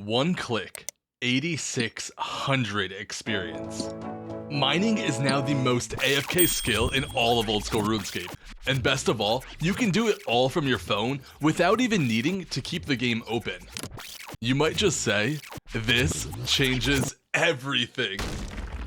One click, 8600 experience. Mining is now the most AFK skill in all of old school RuneScape. And best of all, you can do it all from your phone without even needing to keep the game open. You might just say, this changes everything.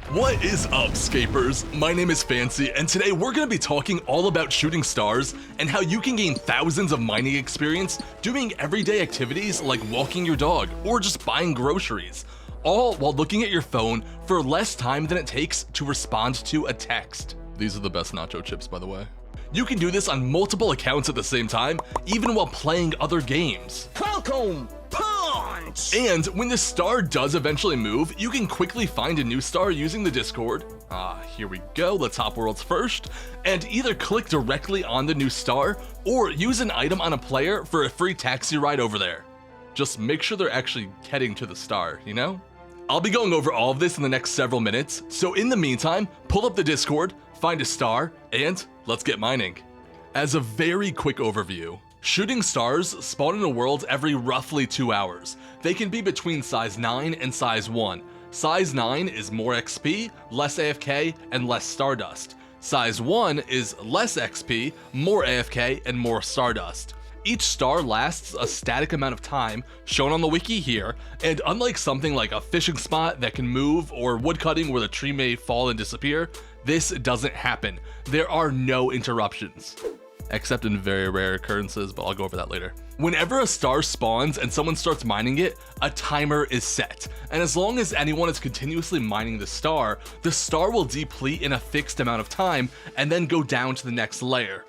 What is up, Scapers? My name is Fancy, and today we're going to be talking all about shooting stars and how you can gain thousands of mining experience doing everyday activities like walking your dog or just buying groceries, all while looking at your phone for less time than it takes to respond to a text. These are the best nacho chips, by the way. You can do this on multiple accounts at the same time, even while playing other games. Falcon Punch! And when the star does eventually move, you can quickly find a new star using the Discord. Here we go, let's hop worlds first, and either click directly on the new star or use an item on a player for a free taxi ride over there. Just make sure they're actually heading to the star, you know? I'll be going over all of this in the next several minutes, so in the meantime, pull up the Discord, find a star, and let's get mining. As a very quick overview, shooting stars spawn in a world every roughly 2 hours. They can be between size 9 and size 1. Size 9 is more XP, less AFK, and less Stardust. Size 1 is less XP, more AFK, and more Stardust. Each star lasts a static amount of time, shown on the wiki here, and unlike something like a fishing spot that can move or woodcutting where the tree may fall and disappear, this doesn't happen. There are no interruptions. Except in very rare occurrences, but I'll go over that later. Whenever a star spawns and someone starts mining it, a timer is set. And as long as anyone is continuously mining the star will deplete in a fixed amount of time and then go down to the next layer.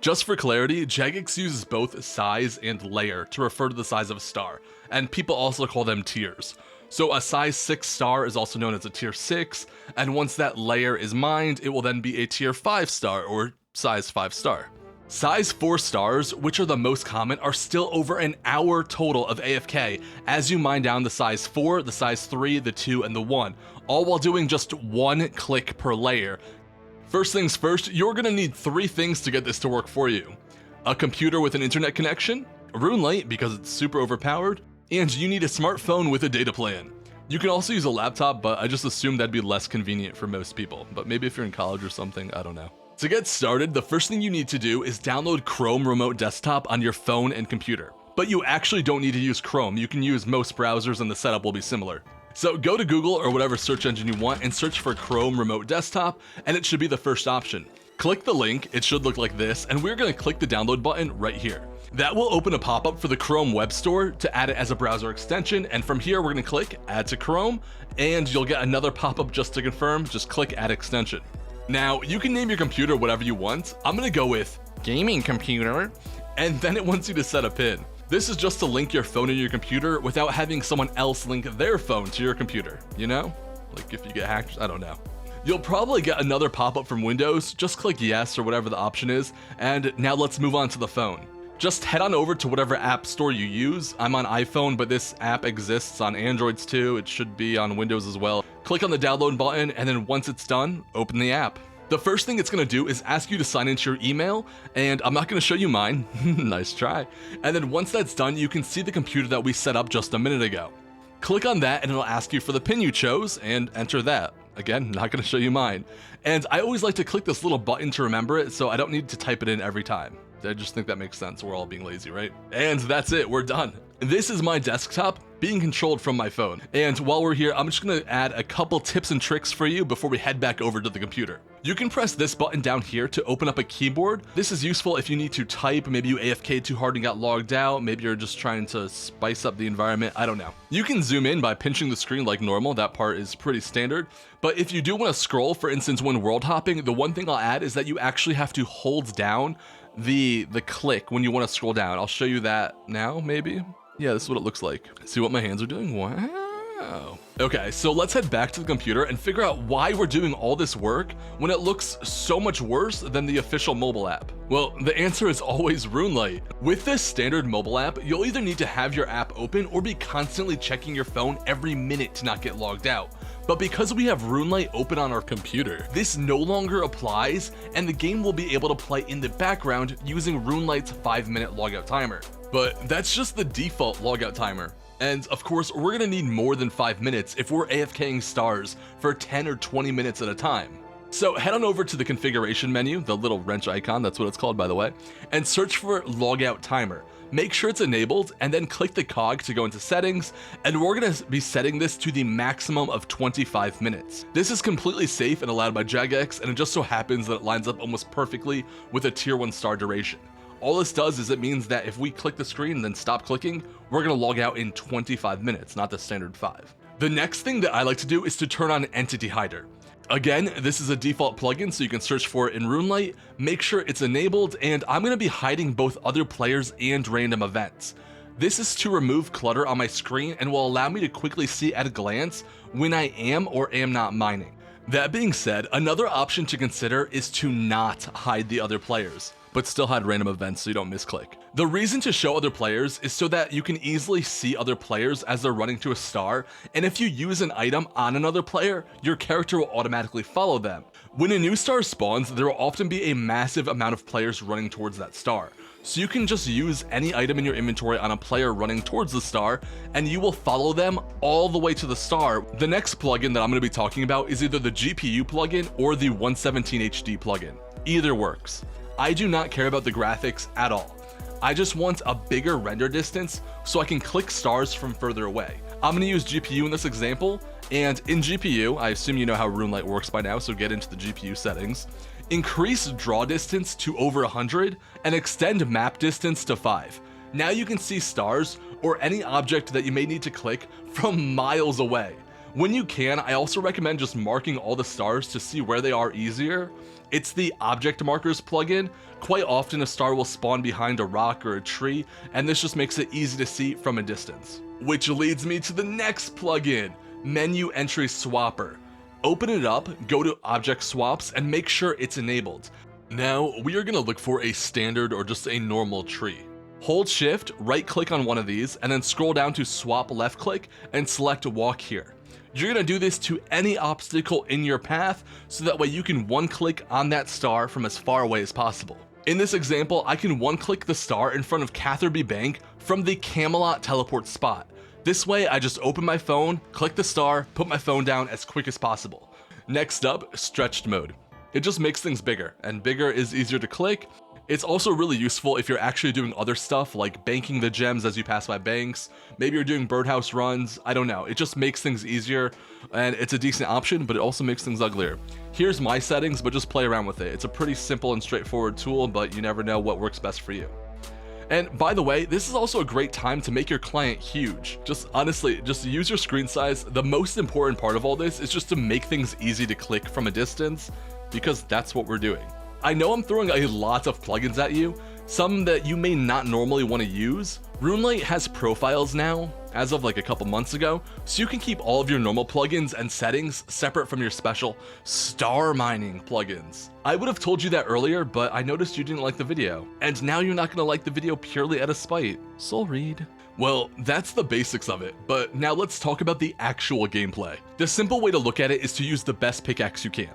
Just for clarity, Jagex uses both size and layer to refer to the size of a star, and people also call them tiers. So a size 6 star is also known as a tier 6, and once that layer is mined, it will then be a tier 5 star or size 5 star. Size 4 stars, which are the most common, are still over an hour total of AFK as you mine down the size 4, the size 3, the 2, and the 1, all while doing just one click per layer. First things first, you're gonna need 3 things to get this to work for you. A computer with an internet connection, RuneLite because it's super overpowered, and you need a smartphone with a data plan. You can also use a laptop, but I just assume that'd be less convenient for most people, but maybe if you're in college or something, I don't know. To get started, the first thing you need to do is download Chrome Remote Desktop on your phone and computer. But you actually don't need to use Chrome, you can use most browsers and the setup will be similar. So go to Google or whatever search engine you want and search for Chrome Remote Desktop, and it should be the first option. Click the link, it should look like this, and we're gonna click the download button right here. That will open a pop-up for the Chrome Web Store to add it as a browser extension, and from here we're gonna click Add to Chrome, and you'll get another pop-up just to confirm, just click Add Extension. Now, you can name your computer whatever you want. I'm gonna go with Gaming Computer, and then it wants you to set a PIN. This is just to link your phone and your computer without having someone else link their phone to your computer, you know? Like if you get hacked, I don't know. You'll probably get another pop-up from Windows, just click yes or whatever the option is, and now let's move on to the phone. Just head on over to whatever app store you use. I'm on iPhone, but this app exists on Androids too. It should be on Windows as well. Click on the download button, and then once it's done, open the app. The first thing it's gonna do is ask you to sign into your email, and I'm not gonna show you mine, nice try. And then once that's done, you can see the computer that we set up just a minute ago. Click on that and it'll ask you for the PIN you chose, and enter that. Again, not gonna show you mine. And I always like to click this little button to remember it, so I don't need to type it in every time. I just think that makes sense, we're all being lazy, right? And that's it, we're done. This is my desktop being controlled from my phone. And while we're here, I'm just gonna add a couple tips and tricks for you before we head back over to the computer. You can press this button down here to open up a keyboard. This is useful if you need to type, maybe you AFK'd too hard and got logged out, maybe you're just trying to spice up the environment, I don't know. You can zoom in by pinching the screen like normal, that part is pretty standard. But if you do wanna scroll, for instance, when world hopping, the one thing I'll add is that you actually have to hold down the click when you wanna scroll down. I'll show you that now, maybe. Yeah, this is what it looks like. See what my hands are doing? Wow. Okay, so let's head back to the computer and figure out why we're doing all this work when it looks so much worse than the official mobile app. Well, the answer is always RuneLite. With this standard mobile app, you'll either need to have your app open or be constantly checking your phone every minute to not get logged out. But because we have RuneLite open on our computer, this no longer applies, and the game will be able to play in the background using RuneLite's 5-minute logout timer. But that's just the default logout timer. And of course, we're gonna need more than 5 minutes if we're AFKing stars for 10 or 20 minutes at a time. So head on over to the configuration menu, the little wrench icon, that's what it's called by the way, and search for logout timer. Make sure it's enabled and then click the cog to go into settings, and we're gonna be setting this to the maximum of 25 minutes. This is completely safe and allowed by Jagex, and it just so happens that it lines up almost perfectly with a tier 1 star duration. All this does is it means that if we click the screen and then stop clicking, we're gonna log out in 25 minutes, not the standard 5. The next thing that I like to do is to turn on Entity Hider. Again, this is a default plugin, so you can search for it in RuneLite, make sure it's enabled, and I'm going to be hiding both other players and random events. This is to remove clutter on my screen and will allow me to quickly see at a glance when I am or am not mining. That being said, another option to consider is to not hide the other players, but still hide random events so you don't misclick. The reason to show other players is so that you can easily see other players as they're running to a star, and if you use an item on another player, your character will automatically follow them. When a new star spawns, there will often be a massive amount of players running towards that star. So you can just use any item in your inventory on a player running towards the star, and you will follow them all the way to the star. The next plugin that I'm going to be talking about is either the GPU plugin or the 117 HD plugin. Either works. I do not care about the graphics at all. I just want a bigger render distance so I can click stars from further away. I'm going to use GPU in this example, and in GPU, I assume you know how RuneLite works by now, so get into the GPU settings. Increase draw distance to over 100 and extend map distance to 5. Now you can see stars or any object that you may need to click from miles away. When you can, I also recommend just marking all the stars to see where they are easier. It's the Object Markers plugin. Quite often a star will spawn behind a rock or a tree, and this just makes it easy to see from a distance. Which leads me to the next plugin, Menu Entry Swapper. Open it up, go to Object Swaps, and make sure it's enabled. Now, we are going to look for a standard or just a normal tree. Hold Shift, right click on one of these, and then scroll down to Swap left click and select Walk Here. You're going to do this to any obstacle in your path, so that way you can one-click on that star from as far away as possible. In this example, I can one-click the star in front of Catherby Bank from the Camelot teleport spot. This way, I just open my phone, click the star, put my phone down as quick as possible. Next up, Stretched Mode. It just makes things bigger, and bigger is easier to click. It's also really useful if you're actually doing other stuff like banking the gems as you pass by banks. Maybe you're doing birdhouse runs, I don't know. It just makes things easier, and it's a decent option, but it also makes things uglier. Here's my settings, but just play around with it. It's a pretty simple and straightforward tool, but you never know what works best for you. And by the way, this is also a great time to make your client huge. Just honestly, just use your screen size. The most important part of all this is just to make things easy to click from a distance, because that's what we're doing. I know I'm throwing a lot of plugins at you, some that you may not normally want to use. RuneLite has profiles now, as of like a couple months ago, so you can keep all of your normal plugins and settings separate from your special star mining plugins. I would have told you that earlier, but I noticed you didn't like the video, and now you're not going to like the video purely out of spite. Soul read. Well, that's the basics of it, but now let's talk about the actual gameplay. The simple way to look at it is to use the best pickaxe you can.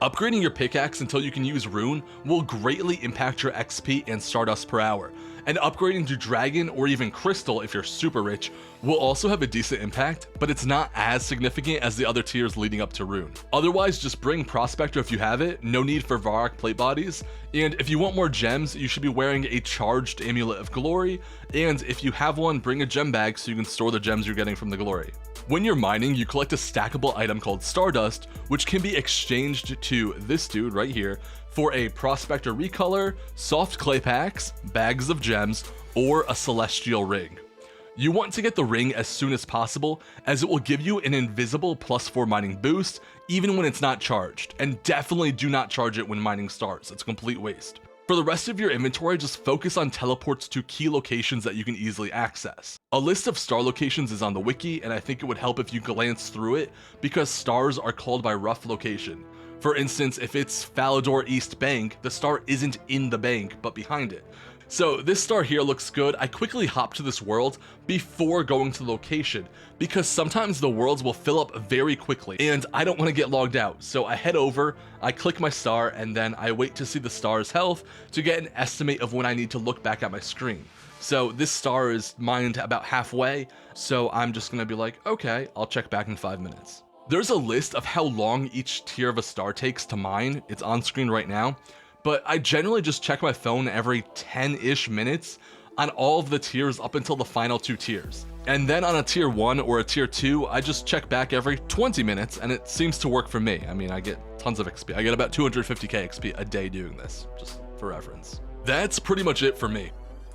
Upgrading your pickaxe until you can use Rune will greatly impact your XP and Stardust per hour, and upgrading to Dragon or even Crystal if you're super rich will also have a decent impact, but it's not as significant as the other tiers leading up to Rune. Otherwise, just bring Prospector if you have it, no need for Varrock plate bodies, and if you want more gems, you should be wearing a charged Amulet of Glory, and if you have one, bring a gem bag so you can store the gems you're getting from the glory. When you're mining, you collect a stackable item called Stardust, which can be exchanged to this dude right here for a Prospector Recolor, soft clay packs, bags of gems, or a celestial ring. You want to get the ring as soon as possible, as it will give you an invisible +4 mining boost, even when it's not charged, and definitely do not charge it when mining stars, it's a complete waste. For the rest of your inventory, just focus on teleports to key locations that you can easily access. A list of star locations is on the wiki, and I think it would help if you glance through it, because stars are called by rough location. For instance, if it's Falador East Bank, the star isn't in the bank, but behind it. So this star here looks good. I quickly hop to this world before going to the location, because sometimes the worlds will fill up very quickly and I don't want to get logged out. So I head over, I click my star, and then I wait to see the star's health to get an estimate of when I need to look back at my screen. So this star is mined about halfway, so I'm just gonna be like, okay, I'll check back in 5 minutes. There's a list of how long each tier of a star takes to mine. It's on screen right now, but I generally just check my phone every 10-ish minutes on all of the tiers up until the final 2 tiers. And then on a tier 1 or a tier 2, I just check back every 20 minutes, and it seems to work for me. I mean, I get tons of XP. I get about 250k XP a day doing this, just for reference. That's pretty much it for me.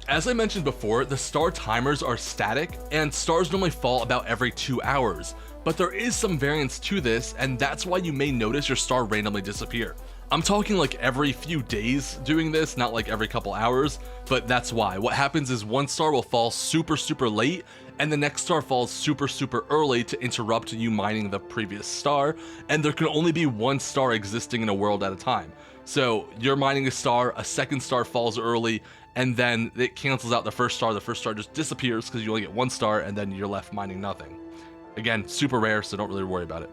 As I mentioned before, the star timers are static, and stars normally fall about every 2 hours, but there is some variance to this, and that's why you may notice your star randomly disappear. I'm talking like every few days doing this, not like every couple hours, but that's why. What happens is one star will fall super late, and the next star falls super early to interrupt you mining the previous star, and there can only be one star existing in a world at a time. So you're mining a star, a second star falls early, and then it cancels out the first star just disappears because you only get one star, and then you're left mining nothing. Again, super rare, so don't really worry about it.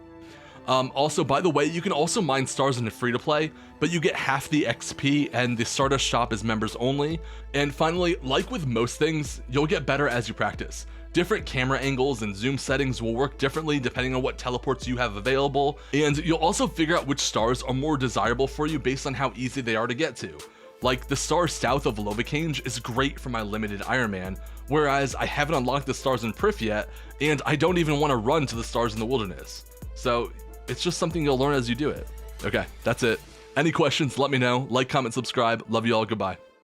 Also, by the way, you can also mine stars in a free-to-play, but you get half the XP, and the Stardust shop is members only. And finally, like with most things, you'll get better as you practice. Different camera angles and zoom settings will work differently depending on what teleports you have available, and you'll also figure out which stars are more desirable for you based on how easy they are to get to. Like, the star south of Lobacange is great for my limited Iron Man, whereas I haven't unlocked the stars in Prif yet, and I don't even want to run to the stars in the wilderness. So it's just something you'll learn as you do it. Okay, that's it. Any questions, let me know. Like, comment, subscribe. Love you all. Goodbye.